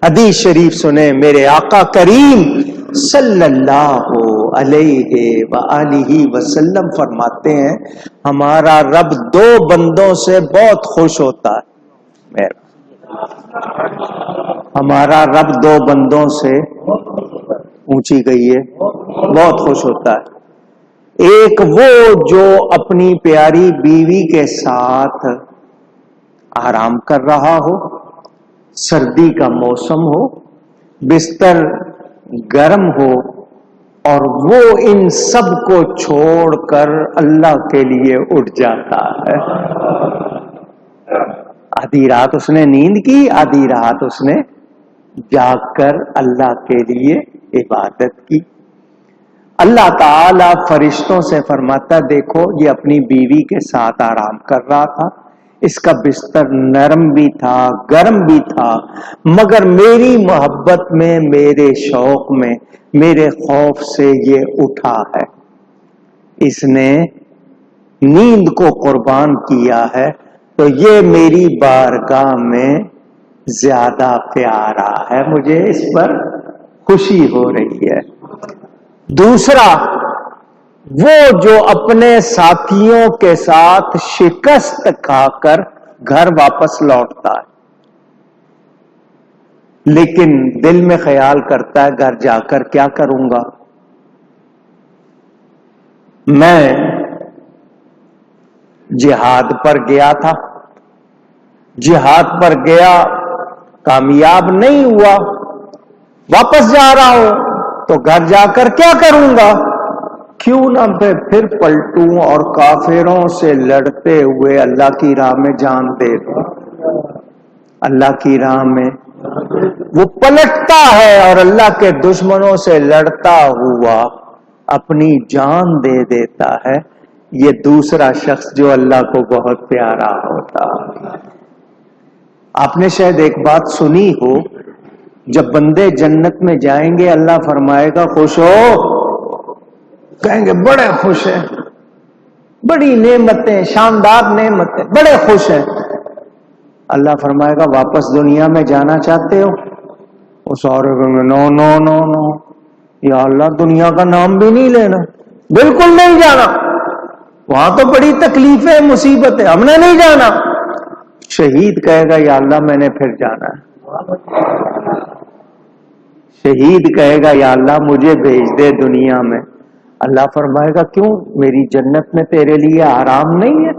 حدیث شریف سنیں، میرے آقا کریم صلی اللہ علیہ وآلہ وسلم فرماتے ہیں ہمارا رب دو بندوں سے بہت خوش ہوتا ہے. ہمارا رب دو بندوں سے اونچی گئی ہے بہت خوش ہوتا ہے. ایک وہ جو اپنی پیاری بیوی کے ساتھ آرام کر رہا ہو، سردی کا موسم ہو، بستر گرم ہو، اور وہ ان سب کو چھوڑ کر اللہ کے لیے اٹھ جاتا ہے. آدھی رات اس نے نیند کی، آدھی رات اس نے جاگ کر اللہ کے لیے عبادت کی. اللہ تعالی فرشتوں سے فرماتا دیکھو یہ اپنی بیوی کے ساتھ آرام کر رہا تھا، اس کا بستر نرم بھی تھا گرم بھی تھا، مگر میری محبت میں، میرے شوق میں، میرے خوف سے یہ اٹھا ہے، اس نے نیند کو قربان کیا ہے، تو یہ میری بارگاہ میں زیادہ پیارا ہے، مجھے اس پر خوشی ہو رہی ہے. دوسرا وہ جو اپنے ساتھیوں کے ساتھ شکست کھا کر گھر واپس لوٹتا ہے، لیکن دل میں خیال کرتا ہے گھر جا کر کیا کروں گا. میں جہاد پر گیا تھا، جہاد پر گیا کامیاب نہیں ہوا، واپس جا رہا ہوں تو گھر جا کر کیا کروں گا، کیوں نہ میں پھر پلٹوں اور کافروں سے لڑتے ہوئے اللہ کی راہ میں جان دے دوں. اللہ کی راہ میں وہ پلٹتا ہے اور اللہ کے دشمنوں سے لڑتا ہوا اپنی جان دے دیتا ہے. یہ دوسرا شخص جو اللہ کو بہت پیارا ہوتا. آپ نے شاید ایک بات سنی ہو، جب بندے جنت میں جائیں گے اللہ فرمائے گا خوش ہو، کہیں گے بڑے خوش ہیں، بڑی نعمتیں، شاندار نعمتیں، بڑے خوش ہیں. اللہ فرمائے گا واپس دنیا میں جانا چاہتے ہو؟ وہ سارے کہیں گے نو نو نو نو، یا اللہ دنیا کا نام بھی نہیں لینا، بالکل نہیں جانا، وہاں تو بڑی تکلیفیں مصیبتیں، ہم نے نہیں جانا. شہید کہے گا یا اللہ میں نے پھر جانا ہے. شہید کہے گا یا اللہ مجھے بھیج دے دنیا میں. اللہ فرمائے گا کیوں، میری جنت میں تیرے لیے آرام نہیں ہے؟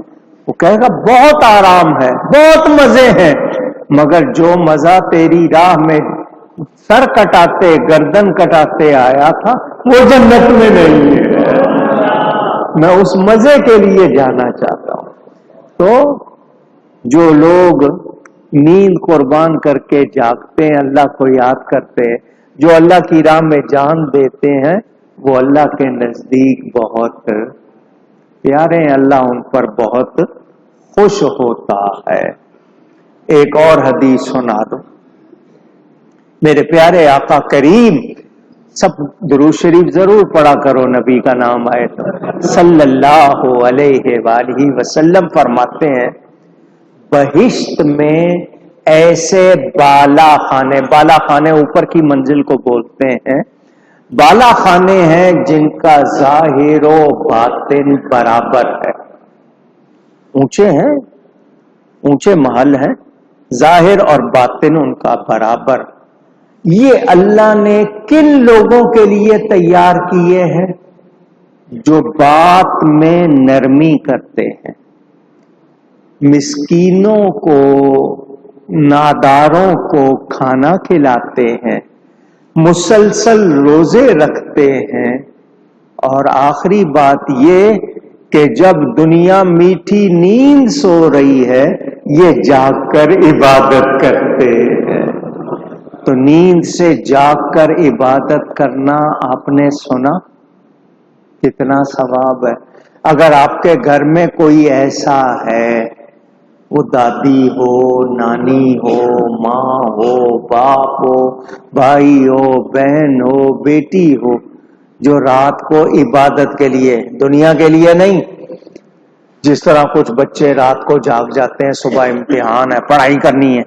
وہ کہے گا بہت آرام ہے، بہت مزے ہیں، مگر جو مزہ تیری راہ میں سر کٹاتے گردن کٹاتے آیا تھا وہ جنت میں نہیں ہے. میں اس مزے کے لیے جانا چاہتا ہوں. تو جو لوگ نیند قربان کر کے جاگتے ہیں، اللہ کو یاد کرتے ہیں، جو اللہ کی راہ میں جان دیتے ہیں، وہ اللہ کے نزدیک بہت پیارے ہیں، اللہ ان پر بہت خوش ہوتا ہے. ایک اور حدیث سنا دو. میرے پیارے آقا کریم، سب درود شریف ضرور پڑھا کرو نبی کا نام آئے تو، صلی اللہ علیہ وآلہ وسلم فرماتے ہیں بہشت میں ایسے بالا خانے اوپر کی منزل کو بولتے ہیں، بالا خانے ہیں جن کا ظاہر و باطن برابر ہے. اونچے ہیں، اونچے محل ہیں، ظاہر اور باطن ان کا برابر. یہ اللہ نے کن لوگوں کے لیے تیار کیے ہیں؟ جو بات میں نرمی کرتے ہیں، مسکینوں کو، ناداروں کو کھانا کھلاتے ہیں، مسلسل روزے رکھتے ہیں، اور آخری بات یہ کہ جب دنیا میٹھی نیند سو رہی ہے یہ جاگ کر عبادت کرتے ہیں. تو نیند سے جاگ کر عبادت کرنا آپ نے سنا کتنا ثواب ہے. اگر آپ کے گھر میں کوئی ایسا ہے، وہ دادی ہو، نانی ہو، ماں ہو، باپ ہو، بھائی ہو، بہن ہو، بیٹی ہو، جو رات کو عبادت کے لیے، دنیا کے لیے نہیں، جس طرح کچھ بچے رات کو جاگ جاتے ہیں، صبح امتحان ہے، پڑھائی کرنی ہے،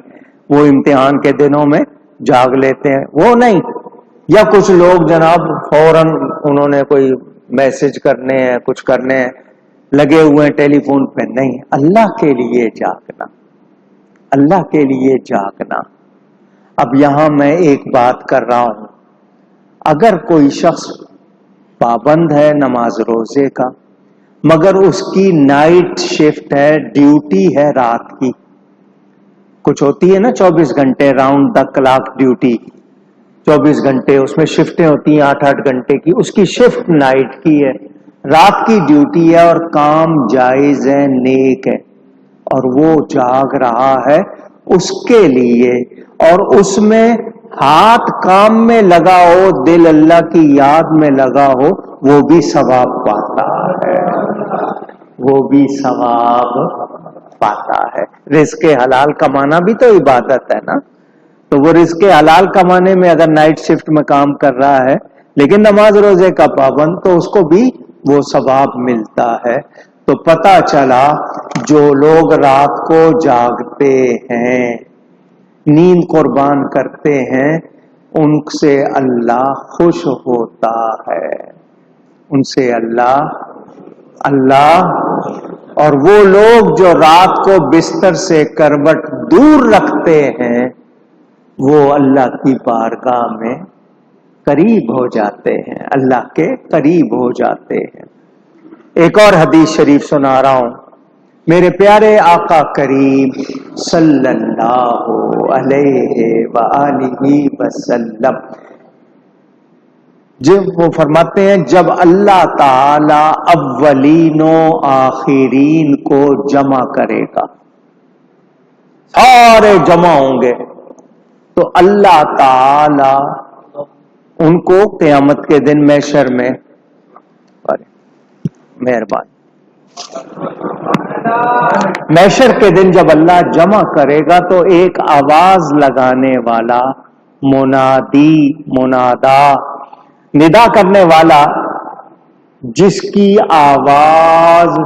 وہ امتحان کے دنوں میں جاگ لیتے ہیں، وہ نہیں. یا کچھ لوگ جناب فوراً انہوں نے کوئی میسج کرنے ہیں، کچھ کرنے ہیں، لگے ہوئے ہیں ٹیلی فون پہ. نہیں، اللہ کے لیے جاگنا، اللہ کے لیے جاگنا. اب یہاں میں ایک بات کر رہا ہوں، اگر کوئی شخص پابند ہے نماز روزے کا مگر اس کی نائٹ شفٹ ہے، ڈیوٹی ہے رات کی، کچھ ہوتی ہے نا 24 گھنٹے راؤنڈ دا کلاک ڈیوٹی، 24 گھنٹے اس میں شفٹیں ہوتی ہیں 8-8 گھنٹے کی، اس کی شفٹ نائٹ کی ہے، رات کی ڈیوٹی ہے اور کام جائز ہے، نیک ہے، اور وہ جاگ رہا ہے اس کے لیے، اور اس میں ہاتھ کام میں لگا ہو، دل اللہ کی یاد میں لگا ہو، وہ بھی ثواب پاتا ہے، وہ بھی ثواب پاتا ہے. رزق حلال کمانا بھی تو عبادت ہے نا، تو وہ رزق حلال کمانے میں اگر نائٹ شفٹ میں کام کر رہا ہے لیکن نماز روزے کا پابند، تو اس کو بھی وہ ثواب ملتا ہے. تو پتہ چلا جو لوگ رات کو جاگتے ہیں، نیند قربان کرتے ہیں، ان سے اللہ خوش ہوتا ہے، ان سے اللہ. اور وہ لوگ جو رات کو بستر سے کروٹ دور رکھتے ہیں وہ اللہ کی بارگاہ میں قریب ہو جاتے ہیں، اللہ کے قریب ہو جاتے ہیں. ایک اور حدیث شریف سنا رہا ہوں، میرے پیارے آقا کریم صلی اللہ علیہ وآلہ وسلم جب وہ فرماتے ہیں جب اللہ تعالی اولین و آخرین کو جمع کرے گا، سارے جمع ہوں گے، تو اللہ تعالی ان کو قیامت کے دن محشر میں، مہربان، محشر کے دن جب اللہ جمع کرے گا تو ایک آواز لگانے والا، منادی، منادا، ندا کرنے والا، جس کی آواز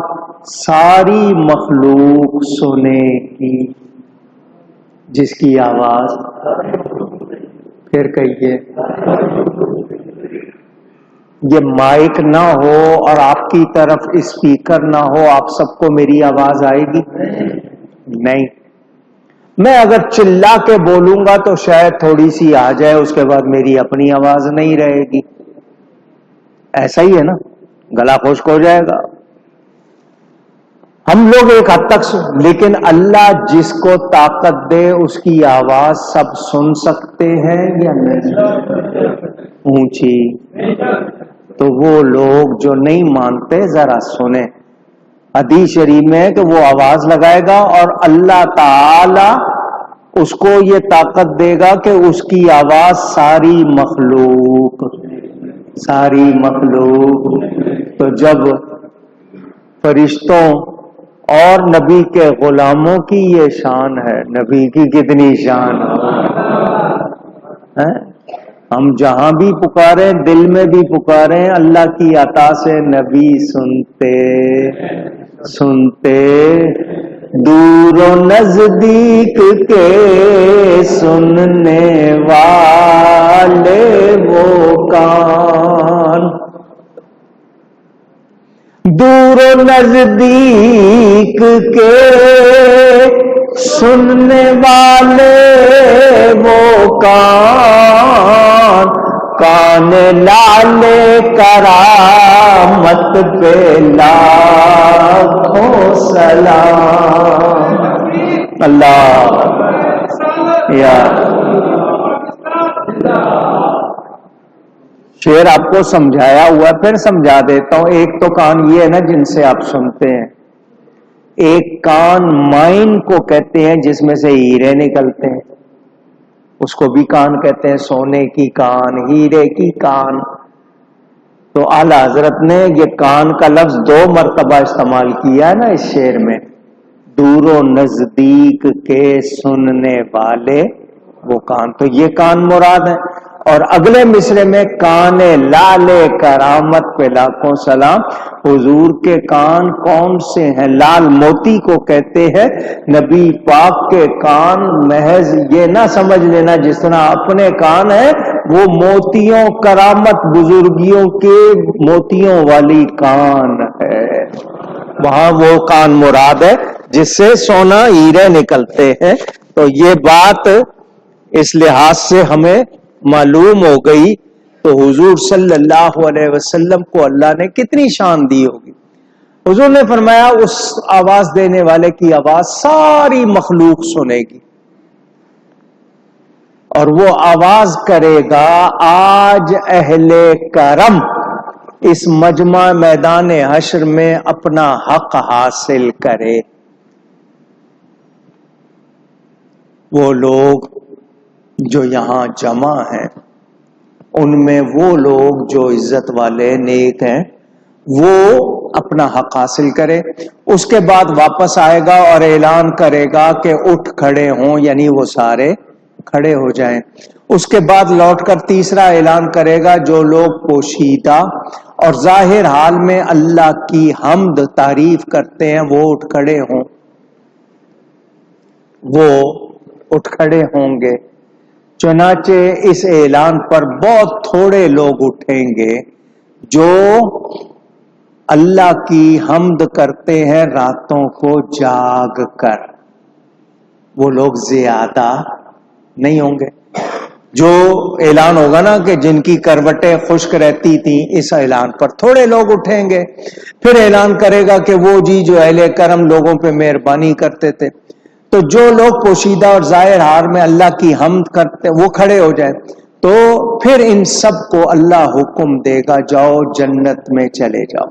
ساری مخلوق سنے گی، جس کی آواز، پھر کہیے، یہ مائک نہ ہو اور آپ کی طرف اسپیکر نہ ہو، آپ سب کو میری آواز آئے گی؟ نہیں. میں اگر چلا کے بولوں گا تو شاید تھوڑی سی آ جائے، اس کے بعد میری اپنی آواز نہیں رہے گی. ایسا ہی ہے نا، گلا خشک ہو جائے گا. ہم لوگ ایک حد تک لیکن اللہ جس کو طاقت دے اس کی آواز سب سن سکتے ہیں یا نہیں؟ اونچی. تو وہ لوگ جو نہیں مانتے ذرا سنیں، حدیث شریف میں ہے کہ وہ آواز لگائے گا اور اللہ تعالی اس کو یہ طاقت دے گا کہ اس کی آواز ساری مخلوق، ساری مخلوق. تو جب فرشتوں اور نبی کے غلاموں کی یہ شان ہے، نبی کی کتنی شان ہے، ہم جہاں بھی پکاریں، دل میں بھی پکاریں، اللہ کی عطا سے نبی سنتے سنتے، دور و نزدیک کے سننے والے وہ کان، دور و نزدیک کے سننے والے وہ کان، کان لالے کرامت پہ لاکھوں سلام. اللہ یا شعر آپ کو سمجھایا ہوا، پھر سمجھا دیتا ہوں. ایک تو کان یہ ہے نا جن سے آپ سنتے ہیں، ایک کان مائن کو کہتے ہیں جس میں سے ہیرے نکلتے ہیں، اس کو بھی کان کہتے ہیں، سونے کی کان، ہیرے کی کان. تو اعلی حضرت نے یہ کان کا لفظ 2 مرتبہ استعمال کیا ہے نا اس شعر میں، دور و نزدیک کے سننے والے وہ کان. تو یہ کان مراد ہے. اور اگلے مصرے میں کان لالے کرامت پہ لاکھوں سلام. حضور کے کان کون سے ہیں؟ لال موتی کو کہتے ہیں. نبی پاک کے کان محض یہ نہ سمجھ لینا جس طرح اپنے کان ہیں وہ موتیوں کرامت بزرگیوں کے موتیوں والی کان ہے. وہاں وہ کان مراد ہے جس سے سونا ہیرے نکلتے ہیں. تو یہ بات اس لحاظ سے ہمیں معلوم ہو گئی. تو حضور صلی اللہ علیہ وسلم کو اللہ نے کتنی شان دی ہوگی. حضور نے فرمایا اس آواز دینے والے کی آواز ساری مخلوق سنے گی اور وہ آواز کرے گا آج اہل کرم اس مجمع میدان حشر میں اپنا حق حاصل کرے. وہ لوگ جو یہاں جمع ہیں ان میں وہ لوگ جو عزت والے نیک ہیں وہ اپنا حق حاصل کرے. اس کے بعد واپس آئے گا اور اعلان کرے گا کہ اٹھ کھڑے ہوں، یعنی وہ سارے کھڑے ہو جائیں. اس کے بعد لوٹ کر تیسرا اعلان کرے گا جو لوگ پوشیدہ اور ظاہر حال میں اللہ کی حمد تعریف کرتے ہیں وہ اٹھ کھڑے ہوں. وہ اٹھ کھڑے ہوں گے. چنانچہ اس اعلان پر بہت تھوڑے لوگ اٹھیں گے جو اللہ کی حمد کرتے ہیں راتوں کو جاگ کر. وہ لوگ زیادہ نہیں ہوں گے. جو اعلان ہوگا نا کہ جن کی کروٹیں خشک رہتی تھیں اس اعلان پر تھوڑے لوگ اٹھیں گے. پھر اعلان کرے گا کہ وہ جی جو اہل کرم لوگوں پہ مہربانی کرتے تھے. تو جو لوگ پوشیدہ اور ظاہر حال میں اللہ کی حمد کرتے وہ کھڑے ہو جائیں. تو پھر ان سب کو اللہ حکم دے گا جاؤ جنت میں چلے جاؤ.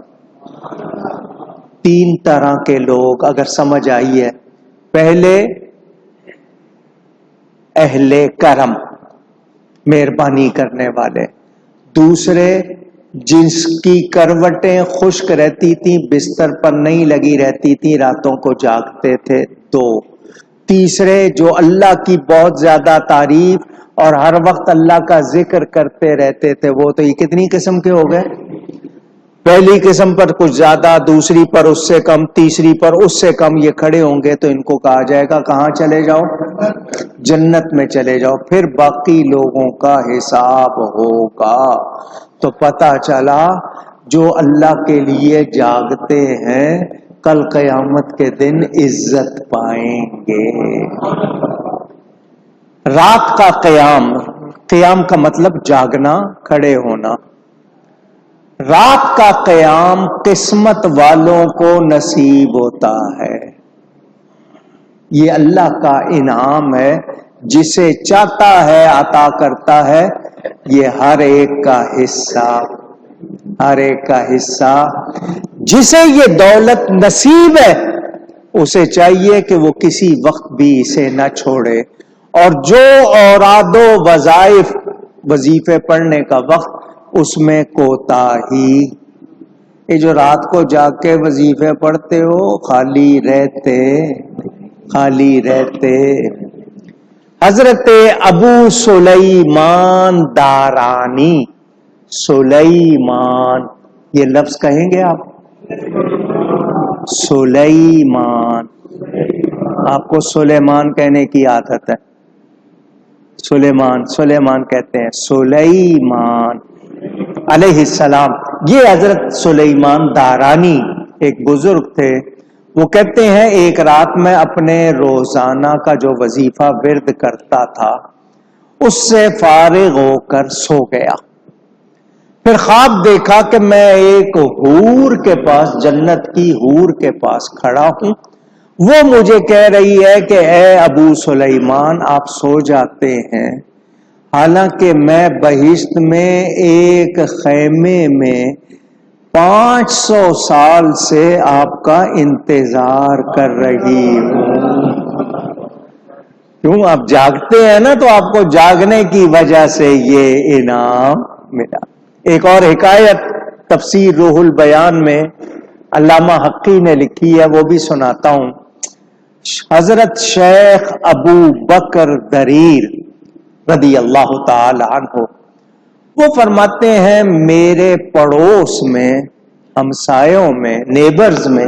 تین طرح کے لوگ اگر سمجھ آئی ہے. پہلے اہل کرم مہربانی کرنے والے. دوسرے جس کی کروٹیں خشک رہتی تھیں بستر پر نہیں لگی رہتی تھیں راتوں کو جاگتے تھے. دو. تیسرے جو اللہ کی بہت زیادہ تعریف اور ہر وقت اللہ کا ذکر کرتے رہتے تھے وہ. تو یہ کتنی قسم کے ہو گئے؟ پہلی قسم پر کچھ زیادہ، دوسری پر اس سے کم، تیسری پر اس سے کم. یہ کھڑے ہوں گے تو ان کو کہا جائے گا کہاں چلے جاؤ؟ جنت میں چلے جاؤ. پھر باقی لوگوں کا حساب ہوگا. تو پتہ چلا جو اللہ کے لیے جاگتے ہیں کل قیامت کے دن عزت پائیں گے. رات کا قیام، قیام کا مطلب جاگنا، کھڑے ہونا. رات کا قیام قسمت والوں کو نصیب ہوتا ہے. یہ اللہ کا انعام ہے، جسے چاہتا ہے عطا کرتا ہے. یہ ہر ایک کا حصہ، ہر ایک کا حصہ. جسے یہ دولت نصیب ہے اسے چاہیے کہ وہ کسی وقت بھی اسے نہ چھوڑے. اور جو اوراد و وظائف وظیفے پڑھنے کا وقت اس میں کوتاہی. یہ جو رات کو جاگ کے وظیفے پڑھتے ہو خالی رہتے خالی رہتے. حضرت ابو سلیمان دارانی، سلیمان یہ لفظ کہیں گے آپ؟ سلیمان. آپ کو سلیمان کہنے کی عادت ہے. سلیمان سلیمان کہتے ہیں. سلیمان علیہ السلام. یہ حضرت سلیمان دارانی ایک بزرگ تھے. وہ کہتے ہیں ایک رات میں اپنے روزانہ کا جو وظیفہ ورد کرتا تھا اس سے فارغ ہو کر سو گیا. پھر خواب دیکھا کہ میں ایک حور کے پاس، جنت کی حور کے پاس کھڑا ہوں. وہ مجھے کہہ رہی ہے کہ اے ابو سلیمان آپ سو جاتے ہیں، حالانکہ میں بہشت میں ایک خیمے میں 500 سال سے آپ کا انتظار کر رہی ہوں. کیوں؟ آپ جاگتے ہیں نا تو آپ کو جاگنے کی وجہ سے یہ انعام ملا. ایک اور حکایت تفسیر روح البیان میں علامہ حقی نے لکھی ہے، وہ بھی سناتا ہوں. حضرت شیخ ابو بکر دریر رضی اللہ تعالی عنہ وہ فرماتے ہیں میرے پڑوس میں، ہمسایوں میں، نیبرز میں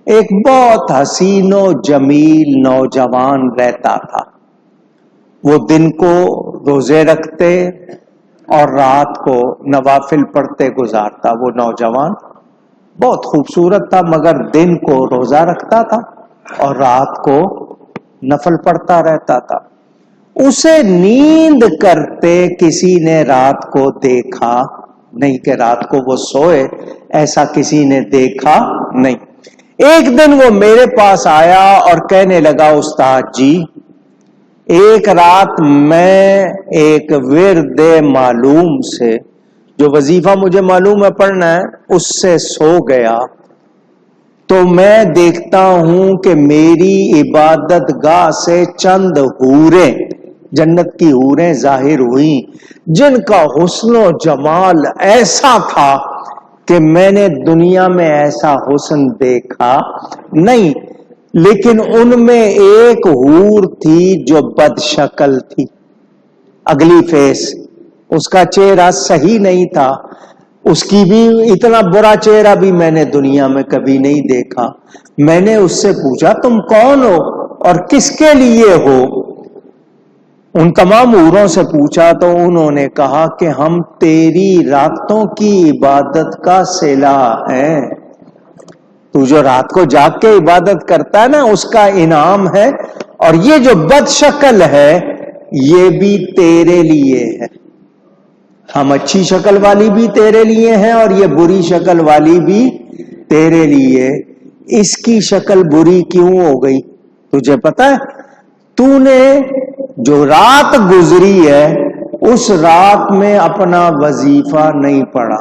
ایک بہت حسین و جمیل نوجوان رہتا تھا۔ وہ دن کو روزے رکھتے اور رات کو نوافل پڑھتے گزارتا۔ وہ نوجوان بہت خوبصورت تھا، مگر دن کو روزہ رکھتا تھا اور رات کو نفل پڑھتا رہتا تھا۔ اسے نیند کرتے کسی نے رات کو دیکھا نہیں، کہ رات کو وہ سوئے ایسا کسی نے دیکھا نہیں۔ ایک دن وہ میرے پاس آیا اور کہنے لگا، استاد جی، ایک رات میں ایک ورد معلوم سے، جو وظیفہ مجھے معلوم ہے پڑھنا ہے، اس سے سو گیا تو میں دیکھتا ہوں کہ میری عبادت گاہ سے چند حوریں، جنت کی حوریں ظاہر ہوئیں، جن کا حسن و جمال ایسا تھا کہ میں نے دنیا میں ایسا حسن دیکھا نہیں، لیکن ان میں ایک حور تھی جو بد شکل تھی، اگلی فیس، اس کا چہرہ صحیح نہیں تھا، اس کی بھی اتنا برا چہرہ بھی میں نے دنیا میں کبھی نہیں دیکھا۔ میں نے اس سے پوچھا تم کون ہو اور کس کے لیے ہو؟ ان تمام حوروں سے پوچھا تو انہوں نے کہا کہ ہم تیری راتوں کی عبادت کا صلہ ہیں، تو جو رات کو جاگ کے عبادت کرتا ہے نا اس کا انعام ہے، اور یہ جو بد شکل ہے یہ بھی تیرے لیے ہے، ہم اچھی شکل والی بھی تیرے لیے ہیں اور یہ بری شکل والی بھی تیرے لیے۔ اس کی شکل بری کیوں ہو گئی تجھے پتا ہے؟ تو نے جو رات گزری ہے اس رات میں اپنا وظیفہ نہیں پڑھا،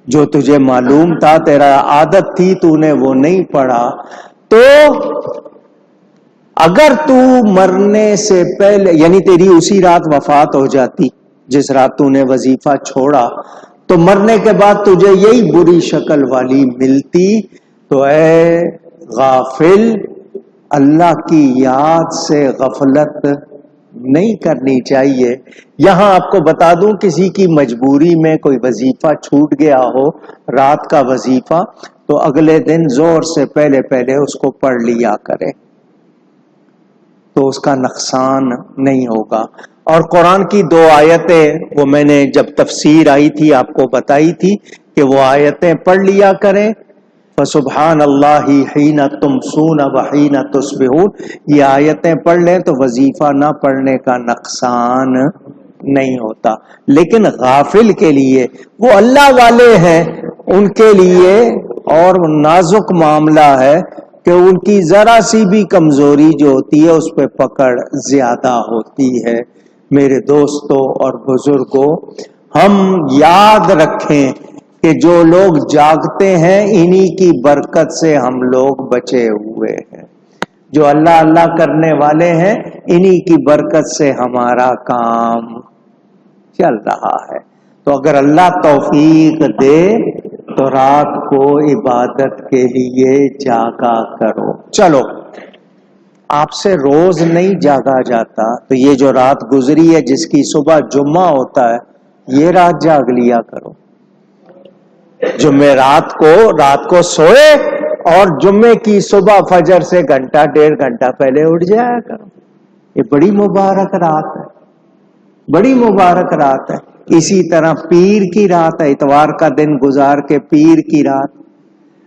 جو تجھے معلوم تھا، تیرا عادت تھی، تو نے وہ نہیں پڑھا، تو اگر تو مرنے سے پہلے، یعنی تیری اسی رات وفات ہو جاتی جس رات تو نے وظیفہ چھوڑا، تو مرنے کے بعد تجھے یہی بری شکل والی ملتی، تو اے غافل، اللہ کی یاد سے غفلت نہیں کرنی چاہیے۔ یہاں آپ کو بتا دوں، کسی کی مجبوری میں کوئی وظیفہ چھوٹ گیا ہو، رات کا وظیفہ، تو اگلے دن زور سے پہلے پہلے اس کو پڑھ لیا کرے، تو اس کا نقصان نہیں ہوگا۔ اور قرآن کی 2 آیتیں وہ میں نے جب تفسیر آئی تھی آپ کو بتائی تھی کہ وہ آیتیں پڑھ لیا کریں، فسبحان اللہ حین تمسون وحین تصبحون، یہ آیتیں پڑھ لیں تو وظیفہ نہ پڑھنے کا نقصان نہیں ہوتا۔ لیکن غافل کے لیے، وہ اللہ والے ہیں، ان کے لیے اور نازک معاملہ ہے کہ ان کی ذرا سی بھی کمزوری جو ہوتی ہے اس پہ پکڑ زیادہ ہوتی ہے۔ میرے دوستوں اور بزرگوں، ہم یاد رکھیں کہ جو لوگ جاگتے ہیں انہی کی برکت سے ہم لوگ بچے ہوئے ہیں، جو اللہ اللہ کرنے والے ہیں انہی کی برکت سے ہمارا کام چل رہا ہے۔ تو اگر اللہ توفیق دے تو رات کو عبادت کے لیے جاگا کرو۔ چلو، آپ سے روز نہیں جاگا جاتا، تو یہ جو رات گزری ہے جس کی صبح جمعہ ہوتا ہے، یہ رات جاگ لیا کرو۔ جمعے رات کو سوئے اور جمعے کی صبح فجر سے گھنٹہ 1.5 گھنٹہ پہلے اٹھ جایا کرو۔ یہ بڑی مبارک رات ہے، بڑی مبارک رات ہے۔ اسی طرح پیر کی رات ہے، اتوار کا دن گزار کے پیر کی رات،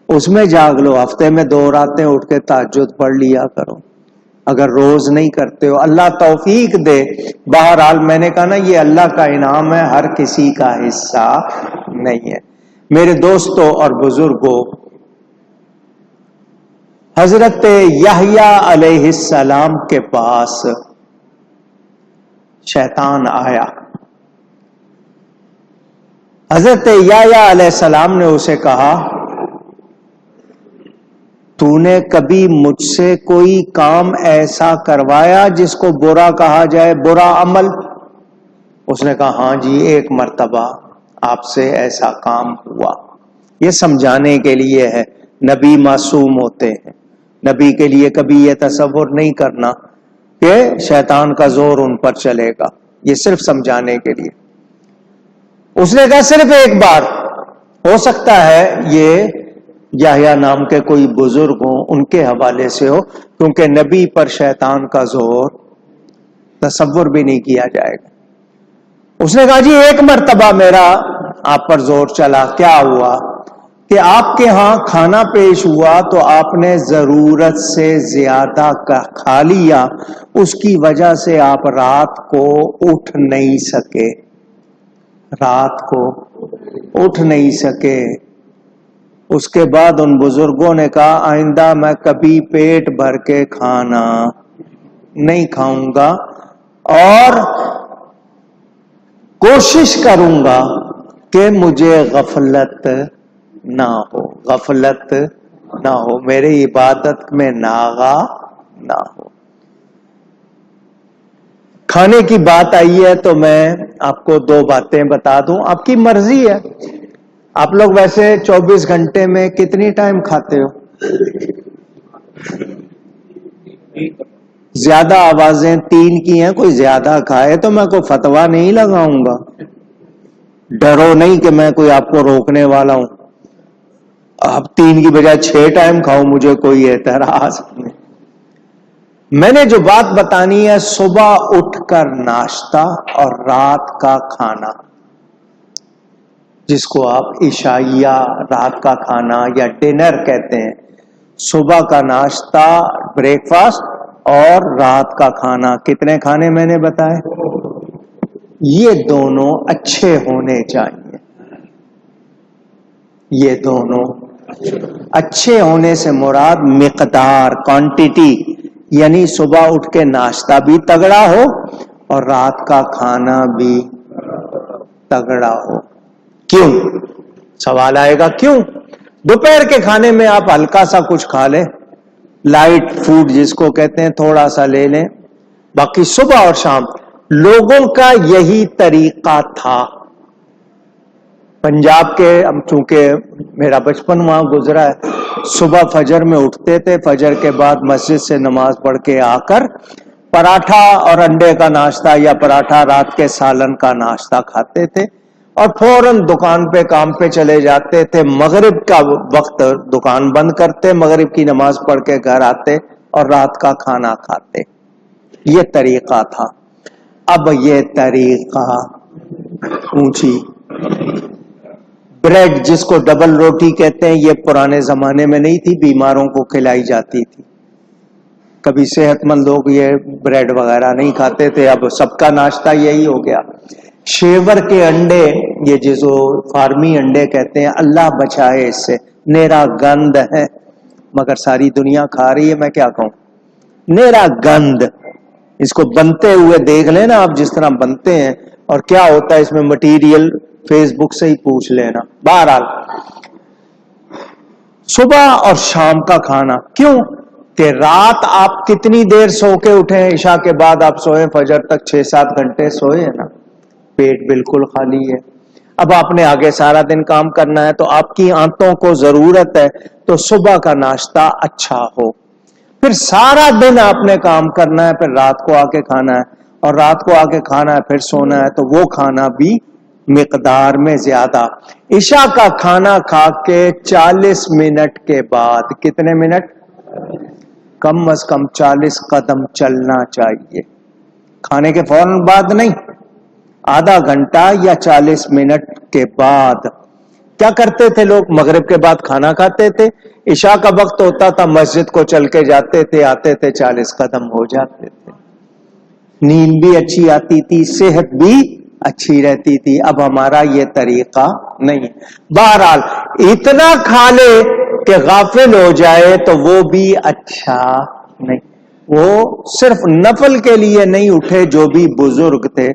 اس میں جاگ لو، ہفتے میں 2 راتیں اٹھ کے تہجد پڑھ لیا کرو اگر روز نہیں کرتے ہو۔ اللہ توفیق دے۔ بہرحال میں نے کہا نا، یہ اللہ کا انعام ہے، ہر کسی کا حصہ نہیں ہے۔ میرے دوستوں اور بزرگوں، حضرت یحییٰ علیہ السلام کے پاس شیطان آیا۔ حضرت یحییٰ علیہ السلام نے اسے کہا، تو نے کبھی مجھ سے کوئی کام ایسا کروایا جس کو برا کہا جائے، برا عمل؟ اس نے کہا ہاں جی، 1 مرتبہ آپ سے ایسا کام ہوا۔ یہ سمجھانے کے لیے ہے، نبی معصوم ہوتے ہیں، نبی کے لیے کبھی یہ تصور نہیں کرنا کہ شیطان کا زور ان پر چلے گا۔ یہ صرف سمجھانے کے لیے. اس نے کہا صرف ایک بار. ہو سکتا ہے یہ یحییٰ نام کے کوئی بزرگ ہوں، ان کے حوالے سے ہو، کیونکہ نبی پر شیطان کا زور تصور بھی نہیں کیا جائے گا. اس نے کہا جی ایک مرتبہ میرا آپ پر زور چلا. کیا ہوا کہ آپ کے ہاں کھانا پیش ہوا تو آپ نے ضرورت سے زیادہ کھا لیا، اس کی وجہ سے آپ رات کو اٹھ نہیں سکے. رات کو اٹھ نہیں سکے. اس کے بعد ان بزرگوں نے کہا آئندہ میں کبھی پیٹ بھر کے کھانا نہیں کھاؤں گا اور کوشش کروں گا کہ مجھے غفلت نہ ہو، غفلت نہ ہو، میری عبادت میں ناغا نہ ہو. کھانے کی بات آئی ہے تو میں آپ کو دو باتیں بتا دوں، آپ کی مرضی ہے. آپ لوگ ویسے 24 گھنٹے میں کتنی ٹائم کھاتے ہو؟ زیادہ آوازیں 3 کی ہیں، کوئی زیادہ کھائے تو میں کوئی فتویٰ نہیں لگاؤں گا. ڈرو نہیں کہ میں کوئی آپ کو روکنے والا ہوں. آپ 3 کی بجائے 6 ٹائم کھاؤ، مجھے کوئی اعتراض نہیں. میں نے جو بات بتانی ہے، صبح اٹھ کر ناشتہ اور رات کا کھانا، جس کو آپ عشائیہ رات کا کھانا یا ڈنر کہتے ہیں. صبح کا ناشتہ بریک فاسٹ اور رات کا کھانا، کتنے کھانے میں نے بتائے؟ یہ دونوں اچھے ہونے چاہیے. یہ دونوں اچھے ہونے سے مراد مقدار، کوانٹٹی، یعنی صبح اٹھ کے ناشتہ بھی تگڑا ہو اور رات کا کھانا بھی تگڑا ہو. کیوں؟ سوال آئے گا کیوں؟ دوپہر کے کھانے میں آپ ہلکا سا کچھ کھا لیں، لائٹ فوڈ جس کو کہتے ہیں، تھوڑا سا لے لیں. باقی صبح اور شام لوگوں کا یہی طریقہ تھا. پنجاب کے، چونکہ میرا بچپن وہاں گزرا ہے، صبح فجر میں اٹھتے تھے، فجر کے بعد مسجد سے نماز پڑھ کے آ کر پراٹھا اور انڈے کا ناشتہ یا پراٹھا رات کے سالن کا ناشتہ کھاتے تھے اور فوراً دکان پہ کام پہ چلے جاتے تھے. مغرب کا وقت دکان بند کرتے، مغرب کی نماز پڑھ کے گھر آتے اور رات کا کھانا کھاتے. یہ طریقہ تھا. اب یہ طریقہ اونچی بریڈ جس کو ڈبل روٹی کہتے ہیں، یہ پرانے زمانے میں نہیں تھی، بیماروں کو کھلائی جاتی تھی. کبھی صحت مند لوگ یہ بریڈ وغیرہ نہیں کھاتے تھے. اب سب کا ناشتہ یہی ہو گیا. شیور کے انڈے، یہ جسو فارمی انڈے کہتے ہیں، اللہ بچائے اس سے، نیرا گند ہے، مگر ساری دنیا کھا رہی ہے. میں کیا کہوں، نیرا گند. اس کو بنتے ہوئے دیکھ لینا آپ، جس طرح بنتے ہیں اور کیا ہوتا ہے اس میں مٹیریل، فیس بک سے ہی پوچھ لینا. بہرحال صبح اور شام کا کھانا. کیوں کہ رات آپ کتنی دیر سو کے اٹھیں، عشاء کے بعد آپ سوئیں، فجر تک 6-7 گھنٹے سوئے نا، پیٹ بالکل خالی ہے. اب آپ نے آگے سارا دن کام کرنا ہے تو آپ کی آنتوں کو ضرورت ہے تو صبح کا ناشتہ اچھا ہو. پھر سارا دن آپ نے کام کرنا ہے، پھر رات کو آ کے کھانا ہے اور رات کو آ کے کھانا ہے، پھر سونا ہے، تو وہ کھانا بھی مقدار میں زیادہ. عشاء کا کھانا کھا کے 40 منٹ کے بعد، کتنے منٹ؟ کم از کم 40 قدم چلنا چاہیے. کھانے کے فوراً بعد نہیں، آدھا گھنٹہ یا 40 منٹ کے بعد. کیا کرتے تھے لوگ؟ مغرب کے بعد کھانا کھاتے تھے، عشاء کا وقت ہوتا تھا، مسجد کو چل کے جاتے تھے، آتے تھے، 40 قدم ہو جاتے تھے. نیند بھی اچھی آتی تھی، صحت بھی اچھی رہتی تھی. اب ہمارا یہ طریقہ نہیں. بہرحال اتنا کھا لے کہ غافل ہو جائے تو وہ بھی اچھا نہیں. وہ صرف نفل کے لیے نہیں اٹھے جو بھی بزرگ تھے.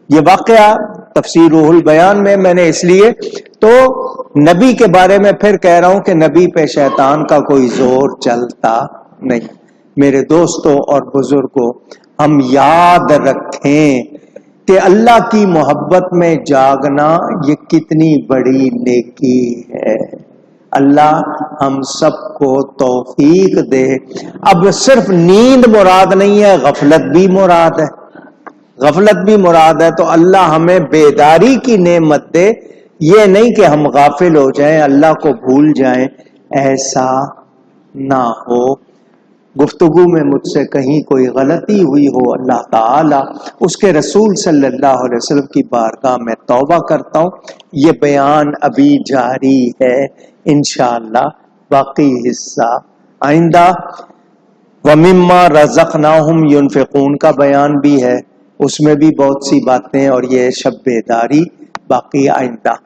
یہ واقعہ تفسیر روح البیان میں نے اس لیے تو نبی کے بارے میں پھر کہہ رہا ہوں کہ نبی پہ شیطان کا کوئی زور چلتا نہیں. میرے دوستوں اور بزرگوں، ہم یاد رکھیں کہ اللہ کی محبت میں جاگنا یہ کتنی بڑی نیکی ہے. اللہ ہم سب کو توفیق دے. اب صرف نیند مراد نہیں ہے، غفلت بھی مراد ہے. غفلت بھی مراد ہے تو اللہ ہمیں بیداری کی نعمت دے، یہ نہیں کہ ہم غافل ہو جائیں، اللہ کو بھول جائیں، ایسا نہ ہو۔ گفتگو میں مجھ سے کہیں کوئی غلطی ہوئی ہو، اللہ تعالی اس کے رسول صلی اللہ علیہ وسلم کی بارگاہ میں توبہ کرتا ہوں۔ یہ بیان ابھی جاری ہے، انشاءاللہ باقی حصہ آئندہ۔ وَمِمَّا رَزَقْنَاهُمْ يُنْفِقُونَ کا بیان بھی ہے، اس میں بھی بہت سی باتیں، اور یہ شب بیداری باقی آئندہ۔